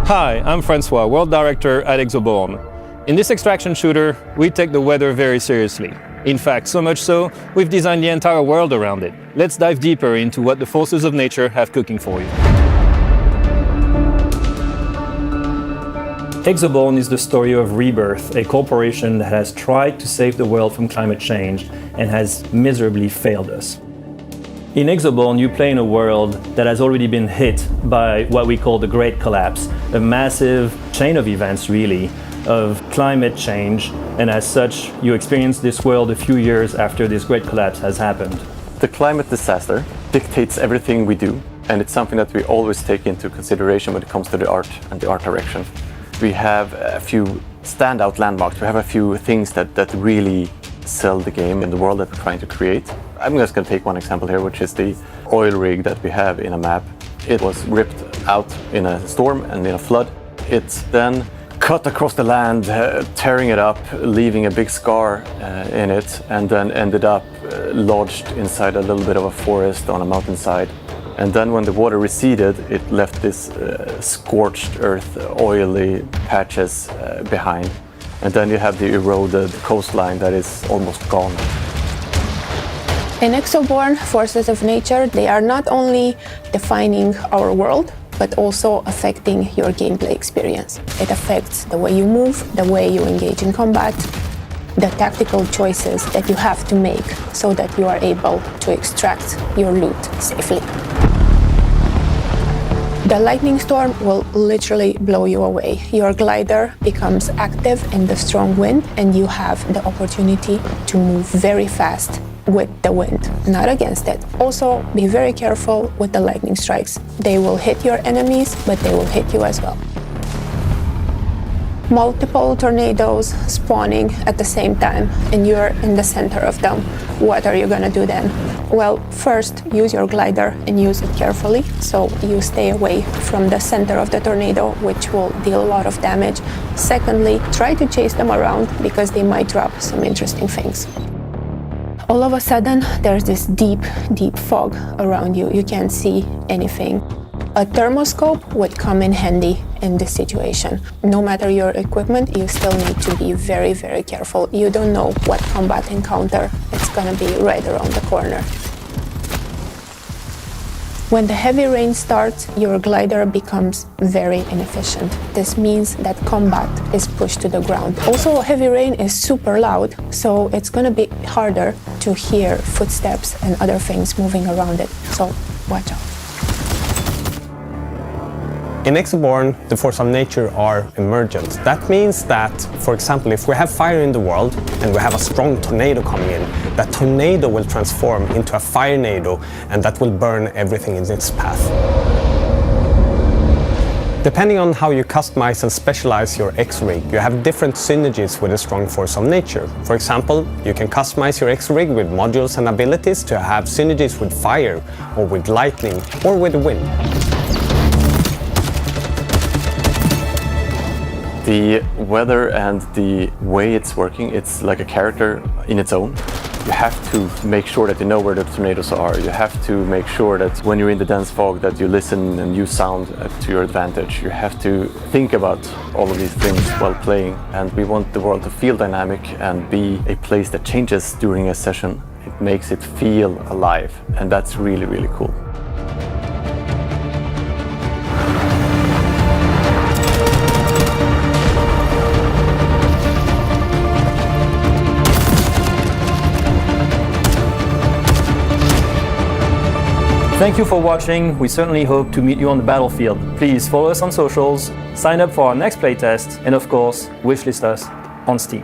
Hi, I'm Francois, World Director at Exoborne. In this extraction shooter, we take the weather very seriously. In fact, so much so, we've designed the entire world around it. Let's dive deeper into what the forces of nature have cooking for you. Exoborne is the story of Rebirth, a corporation that has tried to save the world from climate change and has miserably failed us. In Exoborne, you play in a world that has already been hit by what we call the Great Collapse, a massive chain of events, really, of climate change, and as such, you experience this world a few years after this Great Collapse has happened. The climate disaster dictates everything we do, and it's something that we always take into consideration when it comes to the art and the art direction. We have a few standout landmarks, we have a few things that really sell the game in the world that we're trying to create. I'm just going to take one example here, which is the oil rig that we have in a map. It was ripped out in a storm and in a flood. It's then cut across the land, tearing it up, leaving a big scar in it, and then ended up lodged inside a little bit of a forest on a mountainside. And then when the water receded, it left this scorched earth, oily patches behind. And then you have the eroded coastline that is almost gone. In Exoborne, forces of nature, they are not only defining our world, but also affecting your gameplay experience. It affects the way you move, the way you engage in combat, the tactical choices that you have to make so that you are able to extract your loot safely. The lightning storm will literally blow you away. Your glider becomes active in the strong wind, and you have the opportunity to move very fast with the wind, not against it. Also, be very careful with the lightning strikes. They will hit your enemies, but they will hit you as well. Multiple tornadoes spawning at the same time, and you're in the center of them. What are you gonna do then? Well, first, use your glider and use it carefully, so you stay away from the center of the tornado, which will deal a lot of damage. Secondly, try to chase them around because they might drop some interesting things. All of a sudden, there's this deep, deep fog around you. You can't see anything. A thermoscope would come in handy in this situation. No matter your equipment, you still need to be very, very careful. You don't know what combat encounter it's gonna be right around the corner. When the heavy rain starts, your glider becomes very inefficient. This means that combat is pushed to the ground. Also, heavy rain is super loud, so it's gonna be harder to hear footsteps and other things moving around it, so watch out. In Exoborne, the forces of nature are emergent. That means that, for example, if we have fire in the world and we have a strong tornado coming in, that tornado will transform into a firenado, and that will burn everything in its path. Depending on how you customize and specialize your X-Rig, you have different synergies with a strong force of nature. For example, you can customize your X-Rig with modules and abilities to have synergies with fire, or with lightning, or with wind. The weather and the way it's working, it's like a character in its own. You have to make sure that you know where the tornadoes are. You have to make sure that when you're in the dense fog that you listen and use sound to your advantage. You have to think about all of these things while playing. And we want the world to feel dynamic and be a place that changes during a session. It makes it feel alive, and that's really, really cool. Thank you for watching. We certainly hope to meet you on the battlefield. Please follow us on socials, sign up for our next playtest, and of course, wishlist us on Steam.